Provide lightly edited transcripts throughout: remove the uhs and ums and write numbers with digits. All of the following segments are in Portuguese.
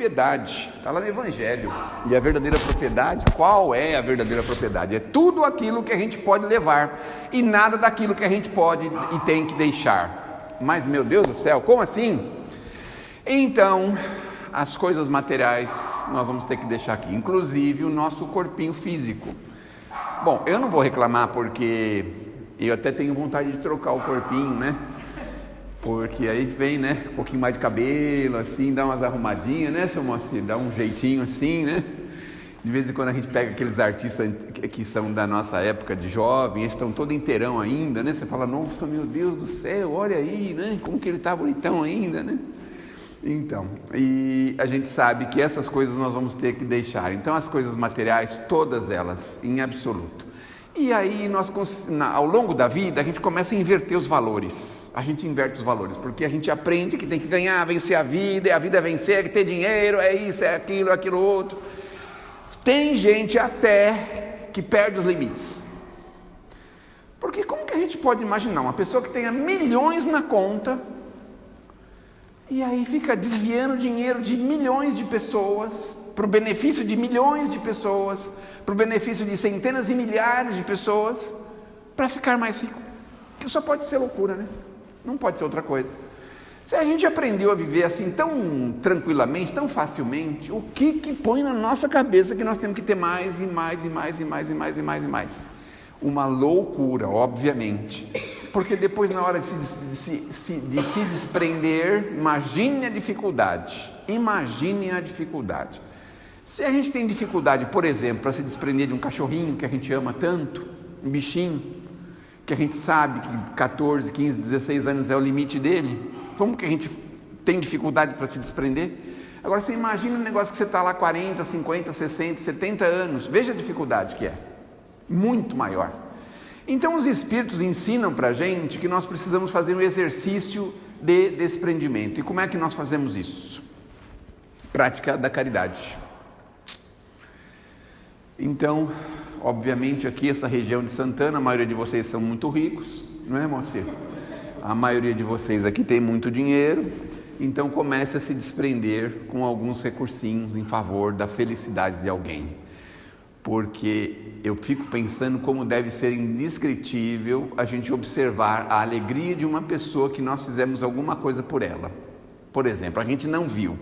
Propriedade, está lá no Evangelho. E a verdadeira propriedade, qual é a verdadeira propriedade? É tudo aquilo que a gente pode levar e nada daquilo que a gente pode e tem que deixar. Mas, meu Deus do céu, como assim? Então, as coisas materiais nós vamos ter que deixar aqui, inclusive o nosso corpinho físico. Bom, eu não vou reclamar porque eu até tenho vontade de trocar o corpinho, né? Porque aí a gente vem, né, um pouquinho mais de cabelo, assim, dá umas arrumadinhas, né, seu Moacir? Dá um jeitinho assim, né? De vez em quando a gente pega aqueles artistas que são da nossa época de jovem, eles estão todo inteirão ainda, né? Você fala, nossa, meu Deus do céu, olha aí, né? Como que ele está bonitão ainda, né? Então, e a gente sabe que essas coisas nós vamos ter que deixar. Então, as coisas materiais, todas elas, em absoluto. E aí, ao longo da vida, a gente começa a inverter os valores. A gente inverte os valores, porque a gente aprende que tem que ganhar, vencer a vida é vencer, é ter dinheiro, é isso, é aquilo outro. Tem gente até que perde os limites. Porque como que a gente pode imaginar uma pessoa que tenha milhões na conta e aí fica desviando dinheiro de milhões de pessoas, para o benefício de milhões de pessoas, para o benefício de centenas e milhares de pessoas, para ficar mais rico? Que só pode ser loucura, né? Não pode ser outra coisa. Se a gente aprendeu a viver assim tão tranquilamente, tão facilmente, o que põe na nossa cabeça que nós temos que ter mais e mais e mais e mais e mais e mais e mais? Uma loucura, obviamente. Porque depois, na hora de se desprender, imagine a dificuldade. Imagine a dificuldade. Se a gente tem dificuldade, por exemplo, para se desprender de um cachorrinho que a gente ama tanto, um bichinho, que a gente sabe que 14, 15, 16 anos é o limite dele, como que a gente tem dificuldade para se desprender? Agora você imagina um negócio que você está lá 40, 50, 60, 70 anos, veja a dificuldade que é, muito maior. Então os Espíritos ensinam para a gente que nós precisamos fazer um exercício de desprendimento. E como é que nós fazemos isso? Prática da caridade. Então, obviamente aqui essa região de Santana, a maioria de vocês são muito ricos, não é, Moacir? A maioria de vocês aqui tem muito dinheiro, então comece a se desprender com alguns recursinhos em favor da felicidade de alguém. Porque eu fico pensando como deve ser indescritível a gente observar a alegria de uma pessoa que nós fizemos alguma coisa por ela. Por exemplo, a gente não viu.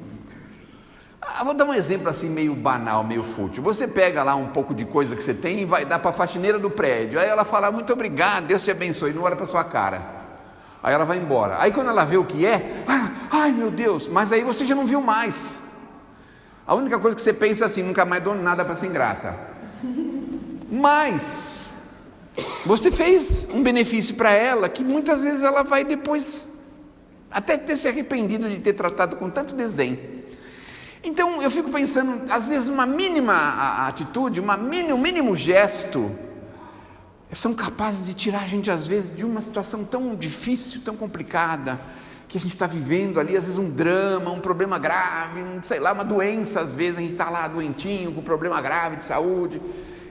Vou dar um exemplo assim meio banal, meio fútil. Você pega lá um pouco de coisa que você tem e vai dar para a faxineira do prédio. Aí ela fala, muito obrigado, Deus te abençoe, não olha para sua cara. Aí ela vai embora. Aí quando ela vê o que é, ai meu Deus, mas aí você já não viu mais. A única coisa que você pensa assim, nunca mais dou nada para ser ingrata. Mas você fez um benefício para ela que muitas vezes ela vai depois até ter se arrependido de ter tratado com tanto desdém. Então eu fico pensando, às vezes uma mínima atitude, um mínimo gesto, são capazes de tirar a gente às vezes de uma situação tão difícil, tão complicada, que a gente está vivendo ali, às vezes um drama, um problema grave, sei lá, uma doença, às vezes a gente está lá doentinho, com um problema grave de saúde,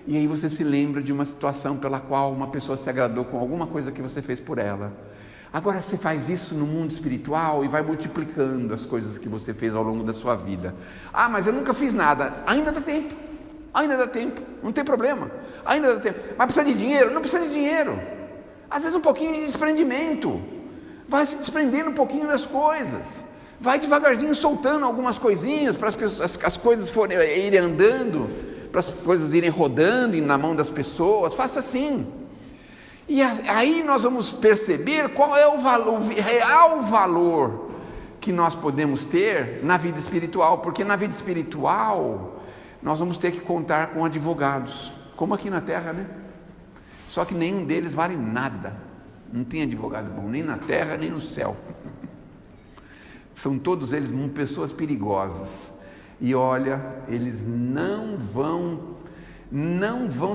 e aí você se lembra de uma situação pela qual uma pessoa se agradou com alguma coisa que você fez por ela. Agora você faz isso no mundo espiritual e vai multiplicando as coisas que você fez ao longo da sua vida. Mas eu nunca fiz nada. Ainda dá tempo, não tem problema, ainda dá tempo. Mas precisa de dinheiro? Não precisa de dinheiro. Às vezes um pouquinho de desprendimento, vai se desprendendo um pouquinho das coisas, vai devagarzinho soltando algumas coisinhas para as coisas irem andando, para as coisas irem rodando na mão das pessoas. Faça assim. E aí nós vamos perceber qual é o real valor que nós podemos ter na vida espiritual, porque na vida espiritual nós vamos ter que contar com advogados, como aqui na terra, né? Só que nenhum deles vale nada, não tem advogado bom, nem na terra, nem no céu. São todos eles pessoas perigosas, e olha, eles não vão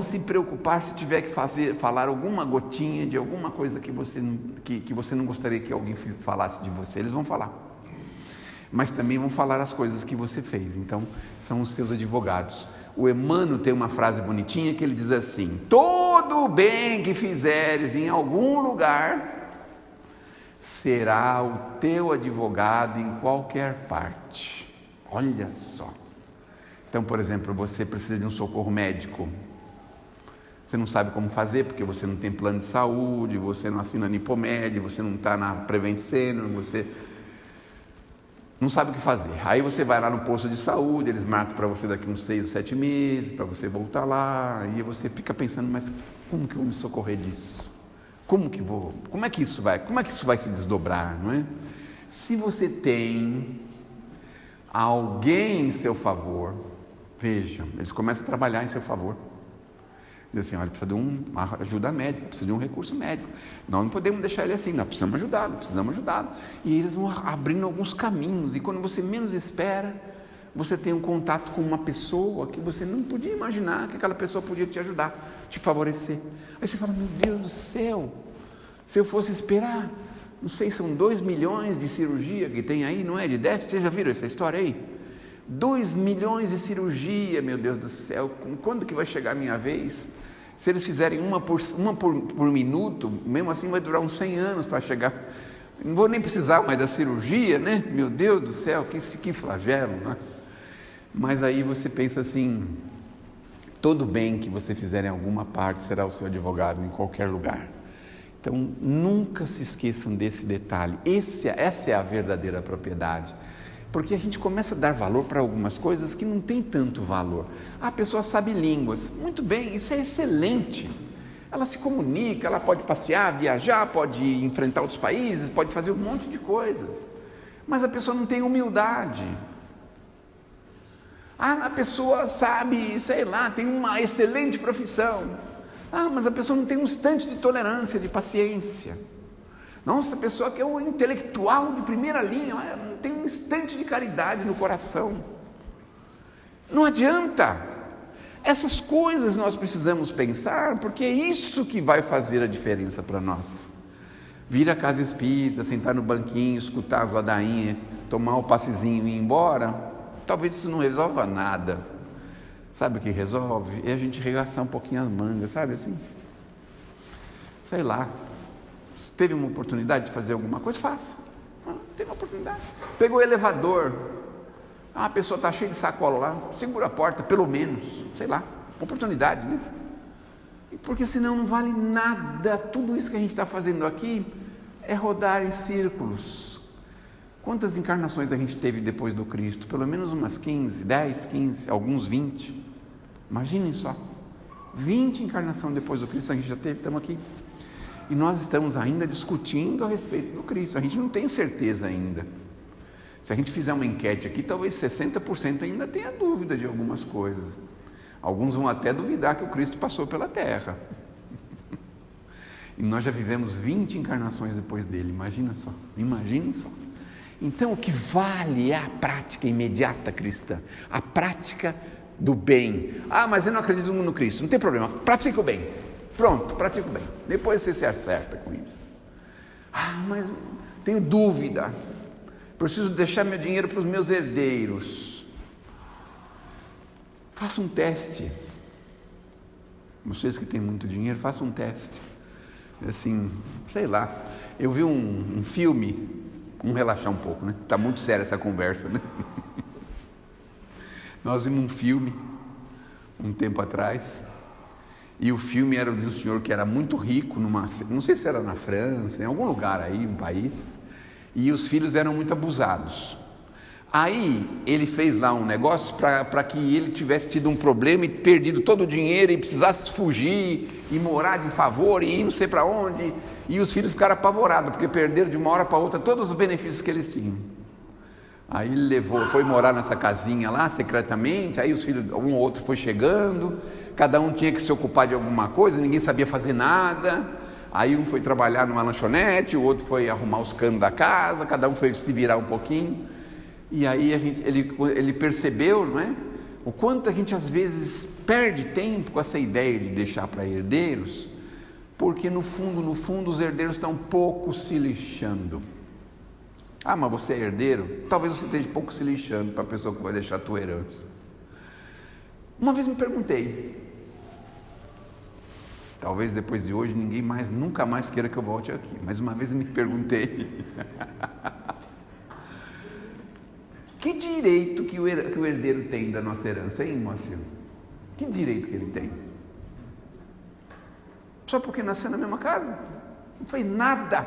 se preocupar se tiver que falar alguma gotinha de alguma coisa que você não gostaria que alguém falasse de você. Eles vão falar, mas também vão falar as coisas que você fez. Então são os seus advogados. O Emmanuel tem uma frase bonitinha que ele diz assim: todo o bem que fizeres em algum lugar será o teu advogado em qualquer parte. Olha só. Então, por exemplo, você precisa de um socorro médico. Você não sabe como fazer, porque você não tem plano de saúde, você não assina Nipomed, você não está na Prevent Senior, você não sabe o que fazer. Aí você vai lá no posto de saúde, eles marcam para você daqui uns 6 ou 7 meses, para você voltar lá, e você fica pensando, mas como que eu vou me socorrer disso? Como é que isso vai se desdobrar, não é? Se você tem alguém em seu favor, veja, eles começam a trabalhar em seu favor. Diz assim, olha, precisa de uma ajuda médica, precisa de um recurso médico. Nós não podemos deixar ele assim, nós precisamos ajudá-lo. E eles vão abrindo alguns caminhos, e quando você menos espera, você tem um contato com uma pessoa que você não podia imaginar que aquela pessoa podia te ajudar, te favorecer. Aí você fala, meu Deus do céu, se eu fosse esperar, não sei, são 2 milhões de cirurgia que tem aí, não é, de déficit, vocês já viram essa história aí? 2 milhões de cirurgia, meu Deus do céu, quando que vai chegar a minha vez? Se eles fizerem uma por minuto, mesmo assim vai durar uns 100 anos para chegar, não vou nem precisar mais da cirurgia, né? Meu Deus do céu, que flagelo, né? Mas aí você pensa assim, todo bem que você fizer em alguma parte será o seu advogado em qualquer lugar. Então nunca se esqueçam desse detalhe, essa é a verdadeira propriedade. Porque a gente começa a dar valor para algumas coisas que não tem tanto valor. A pessoa sabe línguas, muito bem, isso é excelente. Ela se comunica, ela pode passear, viajar, pode enfrentar outros países, pode fazer um monte de coisas. Mas a pessoa não tem humildade. A pessoa sabe, sei lá, tem uma excelente profissão. Mas a pessoa não tem um instante de tolerância, de paciência. Nossa, a pessoa que é um intelectual de primeira linha, não tem um instante de caridade no coração. Não adianta. Essas coisas nós precisamos pensar, porque é isso que vai fazer a diferença para nós. Vir à casa espírita, sentar no banquinho, escutar as ladainhas, tomar o passezinho e ir embora, talvez isso não resolva nada. Sabe o que resolve? É a gente regaçar um pouquinho as mangas, sabe assim? Sei lá. Se teve uma oportunidade de fazer alguma coisa, faça. Teve uma oportunidade. Pegou o elevador, a pessoa está cheia de sacola lá, segura a porta, pelo menos, sei lá, oportunidade, né? Porque senão não vale nada. Tudo isso que a gente está fazendo aqui é rodar em círculos. Quantas encarnações a gente teve depois do Cristo? Pelo menos umas 15, 10, 15, alguns 20. Imaginem só, 20 encarnações depois do Cristo a gente já teve, estamos aqui. E nós estamos ainda discutindo a respeito do Cristo, a gente não tem certeza ainda. Se a gente fizer uma enquete aqui, talvez 60% ainda tenha dúvida de algumas coisas. Alguns vão até duvidar que o Cristo passou pela Terra. E nós já vivemos 20 encarnações depois dele, imagina só. Então o que vale é a prática imediata cristã, a prática do bem. Mas eu não acredito no Cristo, não tem problema, pratique o bem. Pronto, pratique o bem. Depois você se acerta com isso. Mas tenho dúvida. Preciso deixar meu dinheiro para os meus herdeiros. Faça um teste. Vocês que têm muito dinheiro, façam um teste. Assim, sei lá. Eu vi um filme, vamos relaxar um pouco, né? Está muito séria essa conversa, né? Nós vimos um filme, um tempo atrás. E o filme era de um senhor que era muito rico, não sei se era na França, em algum lugar aí, um país, e os filhos eram muito abusados. Aí ele fez lá um negócio para que ele tivesse tido um problema e perdido todo o dinheiro e precisasse fugir e morar de favor e ir não sei para onde, e os filhos ficaram apavorados, porque perderam de uma hora para outra todos os benefícios que eles tinham. Aí ele foi morar nessa casinha lá, secretamente, aí os filhos, um ou outro foi chegando, cada um tinha que se ocupar de alguma coisa, ninguém sabia fazer nada, aí um foi trabalhar numa lanchonete, o outro foi arrumar os canos da casa, cada um foi se virar um pouquinho, e aí ele percebeu, não é? O quanto a gente às vezes perde tempo com essa ideia de deixar para herdeiros, porque no fundo os herdeiros estão pouco se lixando. Mas você é herdeiro? Talvez você esteja pouco se lixando para a pessoa que vai deixar a tua herança. Uma vez me perguntei, talvez depois de hoje nunca mais queira que eu volte aqui, mas uma vez eu me perguntei, Que direito que o herdeiro tem da nossa herança, hein, Moacir? Que direito que ele tem? Só porque nasceu na mesma casa? Não fez nada.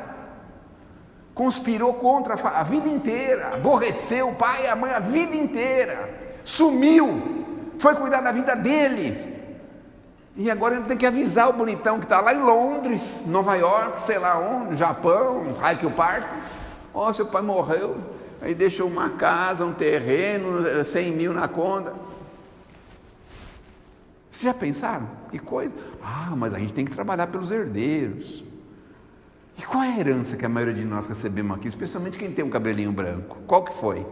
Conspirou contra a vida inteira, aborreceu o pai e a mãe a vida inteira, sumiu, foi cuidar da vida dele. E agora ele tem que avisar o bonitão que está lá em Londres, Nova York, sei lá onde, Japão, Highland Park. Ó, seu pai morreu, aí deixou uma casa, um terreno, 100 mil na conta. Vocês já pensaram? Que coisa? Ah, mas a gente tem que trabalhar pelos herdeiros. E qual é a herança que a maioria de nós recebemos aqui, especialmente quem tem um cabelinho branco? Qual que foi?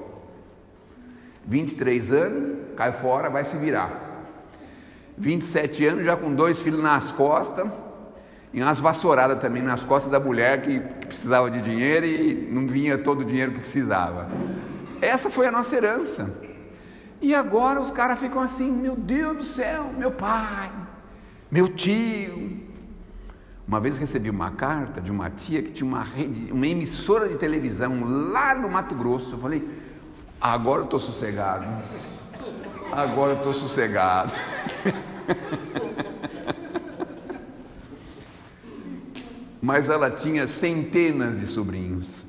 23 anos, cai fora, vai se virar. 27 anos, já com 2 filhos nas costas, e umas vassouradas também nas costas da mulher que precisava de dinheiro e não vinha todo o dinheiro que precisava. Essa foi a nossa herança. E agora os caras ficam assim, meu Deus do céu, meu pai, meu tio. Uma vez recebi uma carta de uma tia que tinha uma emissora de televisão lá no Mato Grosso. Eu falei, agora eu estou sossegado. Agora eu estou sossegado. Mas ela tinha centenas de sobrinhos.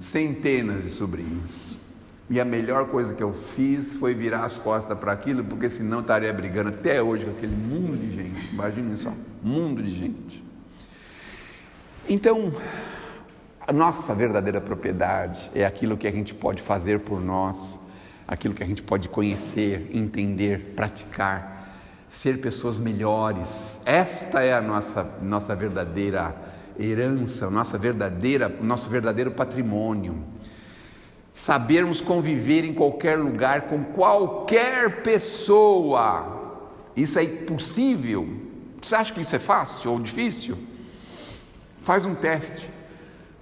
E a melhor coisa que eu fiz foi virar as costas para aquilo, porque senão estaria brigando até hoje com aquele mundo de gente. Imagine só, mundo de gente. Então, a nossa verdadeira propriedade é aquilo que a gente pode fazer por nós, aquilo que a gente pode conhecer, entender, praticar, ser pessoas melhores. Esta é a nossa verdadeira herança, nosso verdadeiro patrimônio. Sabermos conviver em qualquer lugar, com qualquer pessoa. Isso é impossível? Você acha que isso é fácil ou difícil? Faz um teste.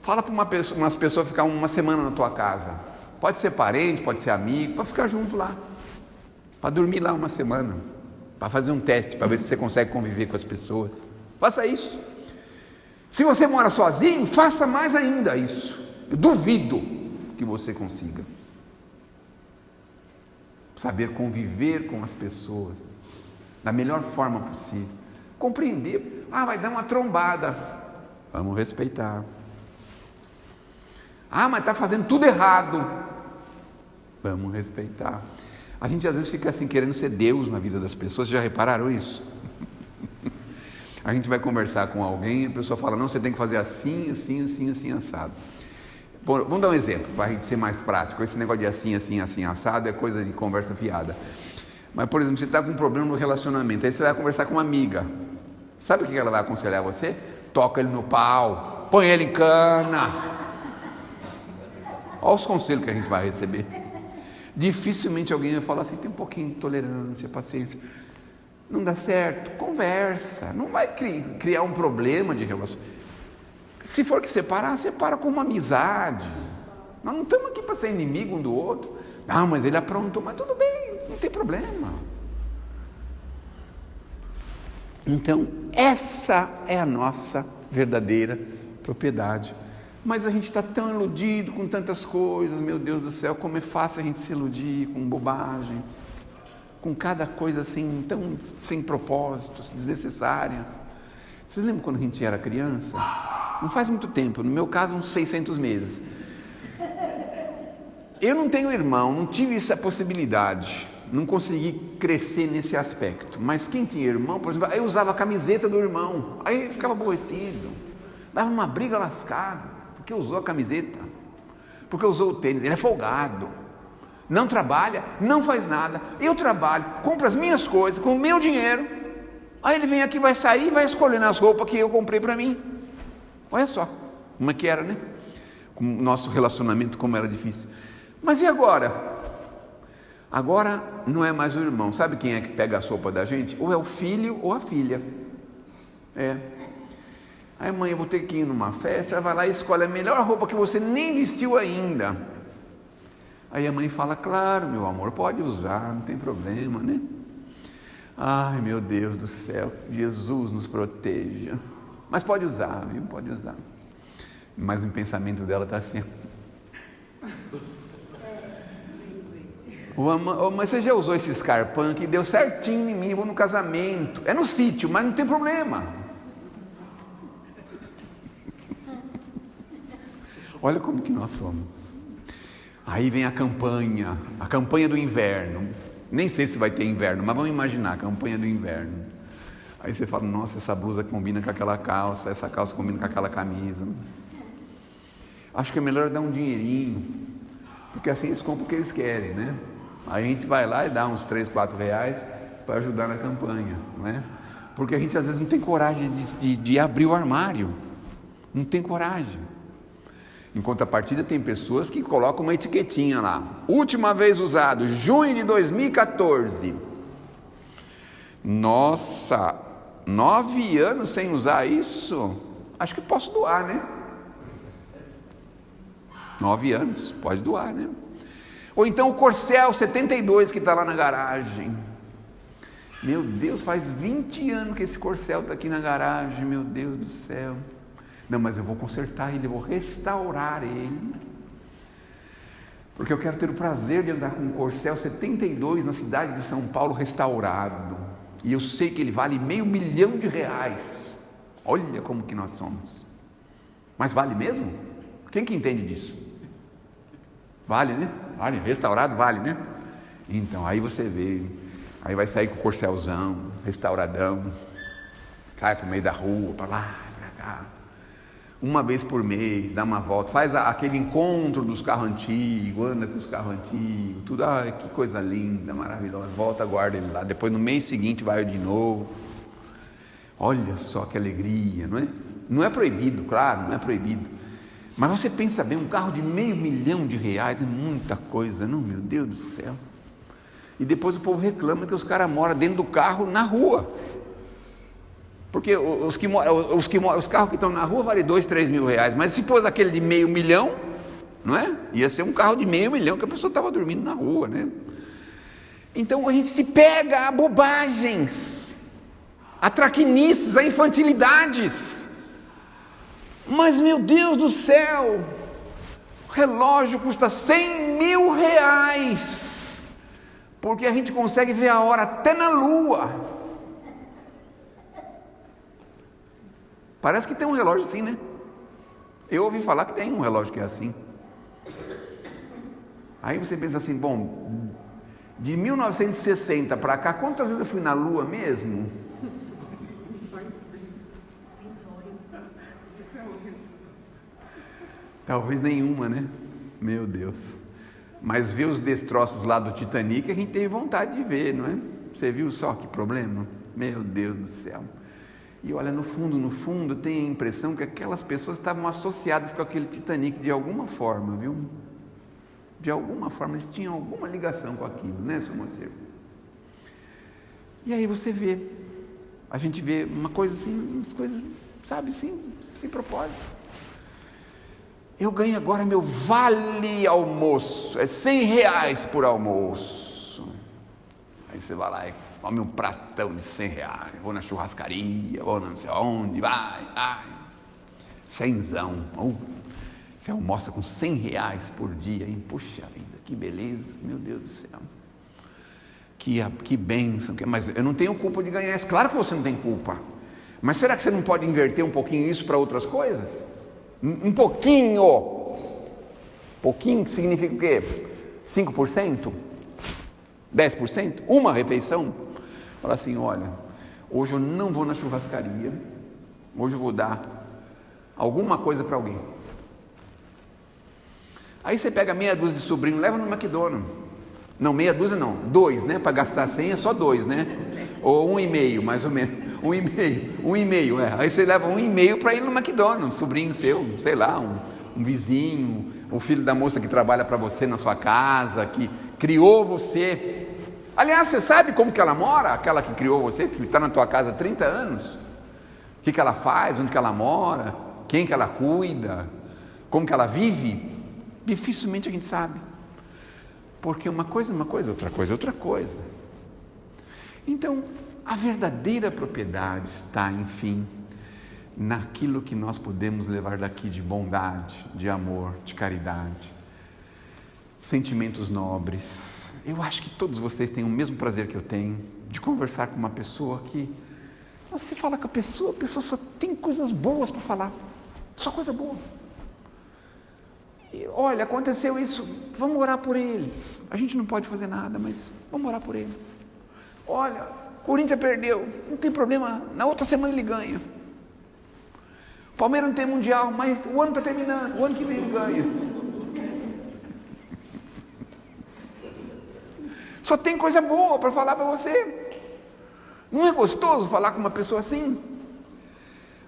Fala para umas pessoas ficar uma semana na tua casa. Pode ser parente, pode ser amigo, para ficar junto lá. Para dormir lá uma semana. Para fazer um teste, para ver se você consegue conviver com as pessoas. Faça isso. Se você mora sozinho, faça mais ainda isso. Eu duvido que você consiga. Saber conviver com as pessoas da melhor forma possível. Compreender. Ah, vai dar uma trombada. Vamos respeitar. Ah, mas está fazendo tudo errado. Vamos respeitar. A gente às vezes fica assim querendo ser Deus na vida das pessoas. Já repararam isso? A gente vai conversar com alguém e a pessoa fala, não, você tem que fazer assim, assim, assim, assim, assado. Bom, vamos dar um exemplo, para a gente ser mais prático. Esse negócio de assim, assim, assim, assado é coisa de conversa fiada. Mas, por exemplo, você está com um problema no relacionamento, aí você vai conversar com uma amiga. Sabe o que ela vai aconselhar você? Toca ele no pau, põe ele em cana. Olha os conselhos que a gente vai receber. Dificilmente alguém vai falar assim, tem um pouquinho de tolerância, paciência. Não dá certo, conversa. Não vai criar um problema de relacionamento. Se for que separar, separa com uma amizade. Nós não estamos aqui para ser inimigo um do outro. Não, mas ele aprontou, mas tudo bem, não tem problema. Então, essa é a nossa verdadeira propriedade. Mas a gente está tão iludido com tantas coisas, meu Deus do céu, como é fácil a gente se iludir com bobagens, com cada coisa assim, tão sem propósitos, desnecessária. Vocês lembram quando a gente era criança? Não faz muito tempo, no meu caso uns 600 meses. Eu não tenho irmão, não tive essa possibilidade, não consegui crescer nesse aspecto. Mas quem tinha irmão, por exemplo, aí usava a camiseta do irmão, aí ele ficava aborrecido, dava uma briga lascada, porque usou a camiseta, porque usou o tênis, ele é folgado, não trabalha, não faz nada, eu trabalho, compro as minhas coisas com o meu dinheiro, aí ele vem aqui, vai sair e vai escolher as roupas que eu comprei para mim. Olha só, como é que era, né? Com o nosso relacionamento, como era difícil. Mas e agora? Agora não é mais o irmão. Sabe quem é que pega a sopa da gente? Ou é o filho ou a filha. É. Aí, mãe, eu vou ter que ir numa festa. Ela vai lá e escolhe a melhor roupa que você nem vestiu ainda. Aí a mãe fala, claro, meu amor, pode usar, não tem problema, né? Ai, meu Deus do céu, Jesus nos proteja. Mas pode usar, viu? Pode usar. Mas o pensamento dela está assim. Mas você já usou esse Scarpan que deu certinho em mim, eu vou no casamento. É no sítio, mas não tem problema. Olha como que nós somos. Aí vem a campanha do inverno. Nem sei se vai ter inverno, mas vamos imaginar, a campanha do inverno. Aí você fala, nossa, essa blusa combina com aquela calça, essa calça combina com aquela camisa. Acho que é melhor dar um dinheirinho, porque assim eles compram o que eles querem, né? Aí a gente vai lá e dá uns 3, 4 reais para ajudar na campanha, não é? Porque a gente às vezes não tem coragem de abrir o armário, não tem coragem. Em contrapartida tem pessoas que colocam uma etiquetinha lá, última vez usado, junho de 2014. Nossa, 9 anos sem usar isso? Acho que posso doar, né? 9 anos, pode doar, né? Ou então o Corcel 72 que está lá na garagem. Meu Deus, faz 20 anos que esse Corcel está aqui na garagem, meu Deus do céu. Não, mas eu vou consertar ele, eu vou restaurar ele, porque eu quero ter o prazer de andar com um Corcel 72 na cidade de São Paulo restaurado, e eu sei que ele vale R$500 mil. Olha como que nós somos. Mas vale mesmo? Quem que entende disso? Vale, né? Vale, restaurado vale, né? Então, aí você vê, aí vai sair com o Corcelzão, restauradão, sai para o meio da rua, para lá, para cá, uma vez por mês, dá uma volta, faz aquele encontro dos carros antigos, anda com os carros antigos, tudo, que coisa linda, maravilhosa, volta, guarda ele lá, depois no mês seguinte vai de novo. Olha só que alegria, não é? Não é proibido, claro, não é proibido. Mas você pensa bem, um carro de R$500 mil é muita coisa, não, meu Deus do céu. E depois o povo reclama que os caras moram dentro do carro na rua. Porque os carros que estão na rua valem R$2, R$3 mil, mas se pôs aquele de R$500 mil, não é? Ia ser um carro de R$500 mil que a pessoa estava dormindo na rua, né? Então a gente se pega a bobagens, a traquinices, a infantilidades. Mas meu Deus do céu, o relógio custa R$100 mil, porque a gente consegue ver a hora até na lua. Parece que tem um relógio assim, né? Eu ouvi falar que tem um relógio que é assim. Aí você pensa assim, bom, de 1960 para cá, quantas vezes eu fui na lua mesmo? Talvez nenhuma, né? Meu Deus. Mas ver os destroços lá do Titanic, a gente teve vontade de ver, não é? Você viu só que problema? Meu Deus do céu. E olha, no fundo, tem a impressão que aquelas pessoas estavam associadas com aquele Titanic de alguma forma, viu? De alguma forma, eles tinham alguma ligação com aquilo, né, seu Macedo? E aí você vê, a gente vê uma coisa assim, umas coisas, sabe, sem propósito. Eu ganho agora meu vale almoço, é R$100 por almoço. Aí você vai lá e come um pratão de R$100, vou na churrascaria, vou não sei onde, vai, cenzão. Você almoça com R$100 por dia, hein? Puxa vida, que beleza, meu Deus do céu. Que bênção, mas eu não tenho culpa de ganhar isso. Claro que você não tem culpa, mas será que você não pode inverter um pouquinho isso para outras coisas? Um pouquinho, que significa o quê? 5%? 10%? Uma refeição? Fala assim, olha, hoje eu não vou na churrascaria, hoje eu vou dar alguma coisa para alguém. Aí você pega meia dúzia de sobrinho, leva no McDonald's. Não, meia dúzia não, 2, né? Para gastar 100 é só 2, né? Ou 1,5, mais ou menos. 1,5, Aí você leva 1,5 para ir no McDonald's, sobrinho seu, sei lá, um vizinho, o filho da moça que trabalha para você na sua casa, que criou você. Aliás, você sabe como que ela mora? Aquela que criou você, que está na tua casa há 30 anos? O que ela faz, onde que ela mora, quem que ela cuida, como que ela vive? Dificilmente a gente sabe. Porque uma coisa é uma coisa, outra coisa é outra coisa. Então, a verdadeira propriedade está, enfim, naquilo que nós podemos levar daqui de bondade, de amor, de caridade. sentimentos nobres. Eu acho que todos vocês têm o mesmo prazer que eu tenho de conversar com uma pessoa que você fala com a pessoa só tem coisas boas para falar, só coisa boa. E, olha, aconteceu isso, vamos orar por eles. A gente não pode fazer nada, mas vamos orar por eles. Olha, Corinthians perdeu, não tem problema, na outra semana ele ganha. Palmeiras não tem mundial, mas o ano está terminando, o ano que vem ele ganha. Só tem coisa boa para falar para você. Não é gostoso falar com uma pessoa assim?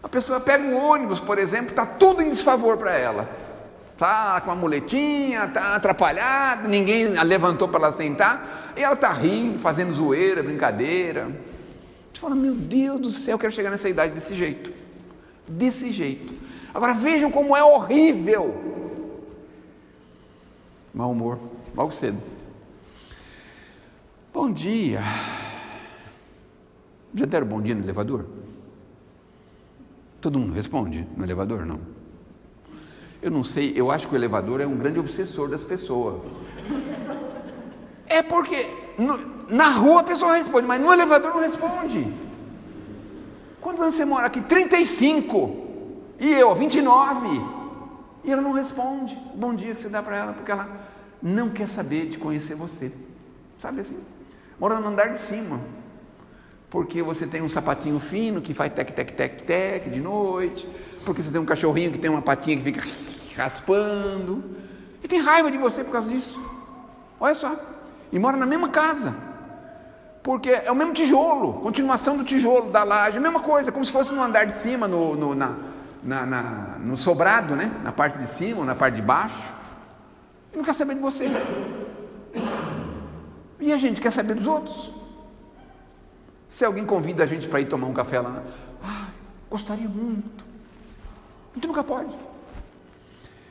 A pessoa pega o ônibus, por exemplo, está tudo em desfavor para ela. Está com a muletinha, está atrapalhada, ninguém a levantou para ela sentar, e ela está rindo, fazendo zoeira, brincadeira. Você fala, meu Deus do céu, eu quero chegar nessa idade desse jeito. Desse jeito. Agora vejam como é horrível. Mau humor, logo cedo. Bom dia. Já deram bom dia no elevador? Todo mundo responde no elevador? Não. Eu não sei, eu acho que o elevador é um grande obsessor das pessoas. É porque na rua a pessoa responde, mas no elevador não responde. Quantos anos você mora aqui? 35. E eu, 29. E ela não responde o bom dia que você dá para ela, porque ela não quer saber de conhecer você. Sabe assim? Mora no andar de cima. Porque você tem um sapatinho fino que faz tec, tec, tec, tec de noite. Porque você tem um cachorrinho que tem uma patinha que fica raspando. E tem raiva de você por causa disso. Olha só. E mora na mesma casa. Porque é o mesmo tijolo, continuação do tijolo da laje, a mesma coisa, como se fosse no andar de cima, no sobrado, né? Na parte de cima, na parte de baixo. E não quer saber de você. E a gente quer saber dos outros. Se alguém convida a gente para ir tomar um café lá, gostaria muito. A gente nunca pode.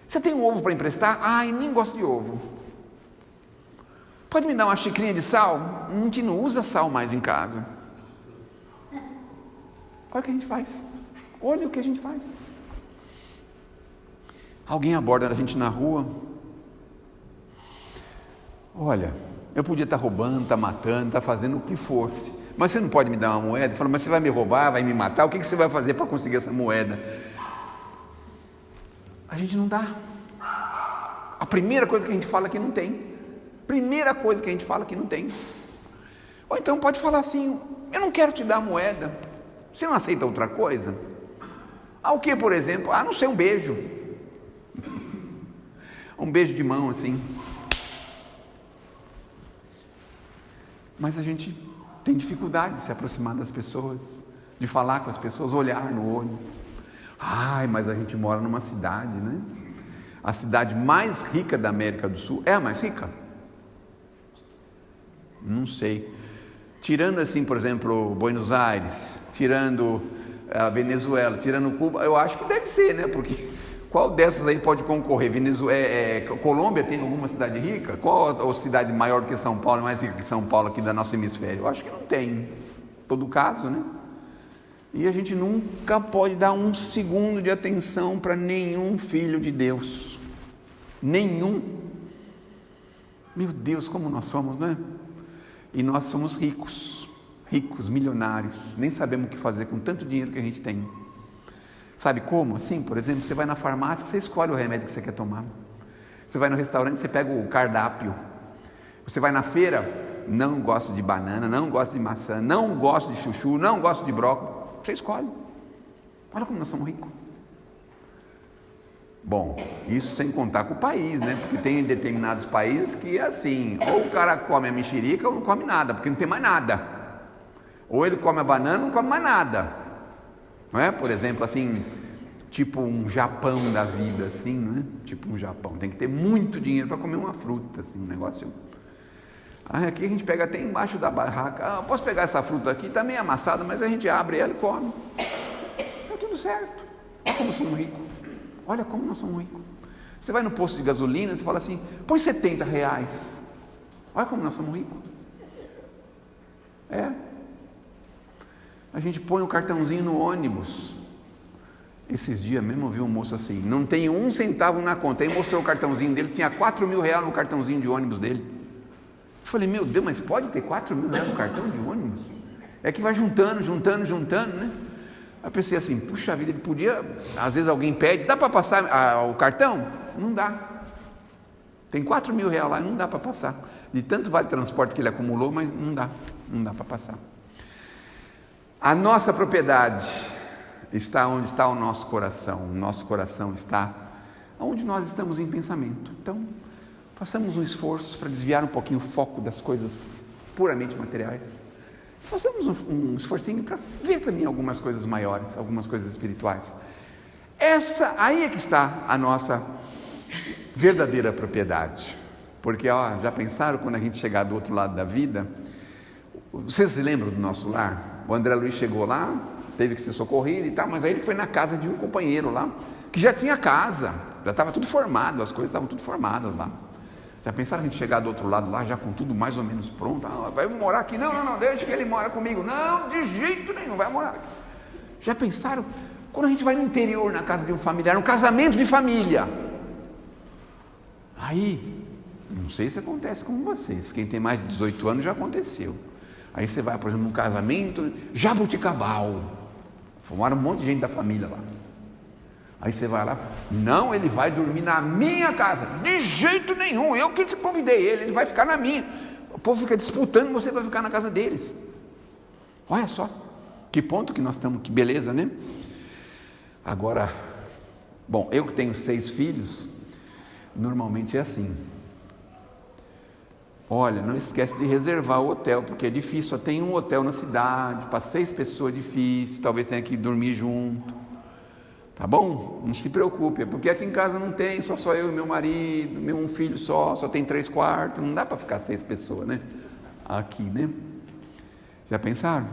Você tem um ovo para emprestar? Nem gosto de ovo. Pode me dar uma xicrinha de sal? A gente não usa sal mais em casa. Olha o que a gente faz. Olha o que a gente faz. Alguém aborda a gente na rua. Olha, eu podia estar roubando, estar matando, estar fazendo o que fosse, mas você não pode me dar uma moeda? Fala, mas você vai me roubar, vai me matar? O que você vai fazer para conseguir essa moeda? A gente não dá. A primeira coisa que a gente fala que não tem. Primeira coisa que a gente fala que não tem. Ou então pode falar assim, eu não quero te dar moeda. Você não aceita outra coisa? O que, por exemplo? Não sei, um beijo. Um beijo de mão assim. Mas a gente tem dificuldade de se aproximar das pessoas, de falar com as pessoas, olhar no olho. Mas a gente mora numa cidade, né? A cidade mais rica da América do Sul. É a mais rica? Não sei. Tirando assim, por exemplo, Buenos Aires, tirando a Venezuela, tirando Cuba, eu acho que deve ser, né? Porque qual dessas aí pode concorrer? Colômbia tem alguma cidade rica? Qual a cidade maior que São Paulo, mais rica que São Paulo aqui do nosso hemisfério? Eu acho que não tem. Em todo caso, né? E a gente nunca pode dar um segundo de atenção para nenhum filho de Deus. Nenhum. Meu Deus, como nós somos, né? E nós somos ricos, milionários, nem sabemos o que fazer com tanto dinheiro que a gente tem. Sabe como? Assim, por exemplo, você vai na farmácia, você escolhe o remédio que você quer tomar. Você vai no restaurante, você pega o cardápio. Você vai na feira, não gosto de banana, não gosto de maçã, não gosto de chuchu, não gosto de brócolis. Você escolhe. Olha como nós somos ricos. Bom, isso sem contar com o país, né? Porque tem determinados países que é assim, ou o cara come a mexerica ou não come nada, porque não tem mais nada. Ou ele come a banana, não come mais nada. Não é? Por exemplo, assim, tipo um Japão da vida, assim, não é? Tipo um Japão. Tem que ter muito dinheiro para comer uma fruta, assim, um negócio. Aqui a gente pega até embaixo da barraca. Posso pegar essa fruta aqui, está meio amassada, mas a gente abre ela e come. Está tudo certo. Olha como somos ricos. Olha como nós somos ricos. Você vai no posto de gasolina, você fala assim, põe R$70. Olha como nós somos ricos. A gente põe o cartãozinho no ônibus Esses dias mesmo eu vi um moço assim, não tem um centavo na conta, aí mostrou o cartãozinho dele, tinha 4 mil reais no cartãozinho de ônibus dele. Eu falei, meu Deus, mas pode ter 4 mil reais no cartão de ônibus? É que vai juntando, né? Aí eu pensei assim, puxa vida, ele podia, às vezes alguém pede, dá para passar o cartão? Não dá. Tem 4 mil reais lá, não dá para passar. De tanto vale transporte que ele acumulou, mas não dá para passar. A nossa propriedade está onde está o nosso coração está onde nós estamos em pensamento. Então, façamos um esforço para desviar um pouquinho o foco das coisas puramente materiais. Façamos um esforcinho para ver também algumas coisas maiores, algumas coisas espirituais. Aí é que está a nossa verdadeira propriedade. Porque, já pensaram quando a gente chegar do outro lado da vida? Vocês se lembram do nosso lar? O André Luiz chegou lá, teve que ser socorrido e tal, mas aí ele foi na casa de um companheiro lá, que já tinha casa, já estava tudo formado, as coisas estavam tudo formadas lá. Já pensaram a gente chegar do outro lado lá, já com tudo mais ou menos pronto? Vai morar aqui? Não, deixa que ele mora comigo. Não, de jeito nenhum, vai morar aqui. Já pensaram, quando a gente vai no interior, na casa de um familiar, um casamento de família? Aí, não sei se acontece com vocês, quem tem mais de 18 anos já aconteceu. Aí você vai, por exemplo, num casamento, Jabuticabal, formaram um monte de gente da família lá. Aí você vai lá, não, ele vai dormir na minha casa, de jeito nenhum, eu que convidei ele vai ficar na minha. O povo fica disputando, você vai ficar na casa deles. Olha só, que ponto que nós estamos, que beleza, né? Agora, bom, eu que tenho 6 filhos, normalmente é assim. Olha, não esquece de reservar o hotel, porque é difícil, só tem um hotel na cidade, para 6 pessoas é difícil, talvez tenha que dormir junto. Tá bom? Não se preocupe, é porque aqui em casa não tem, só eu e meu marido, um filho só tem 3 quartos, não dá para ficar 6 pessoas, né? Aqui, né? Já pensaram?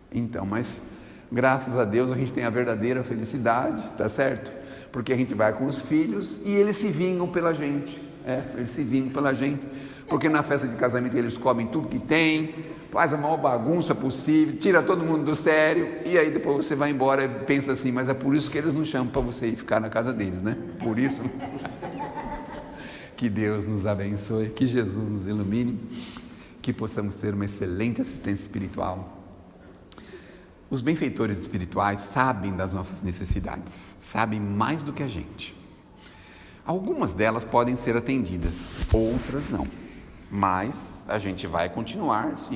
Então, mas graças a Deus a gente tem a verdadeira felicidade, tá certo? Porque a gente vai com os filhos e eles se vingam pela gente. Eles se vingam pela gente, porque na festa de casamento eles comem tudo que tem, faz a maior bagunça possível, tira todo mundo do sério, e aí depois você vai embora e pensa assim, mas é por isso que eles não chamam para você ir ficar na casa deles, né? Por isso. Que Deus nos abençoe, que Jesus nos ilumine, que possamos ter uma excelente assistência espiritual. Os benfeitores espirituais sabem das nossas necessidades, sabem mais do que a gente. Algumas delas podem ser atendidas, outras não, mas a gente vai continuar se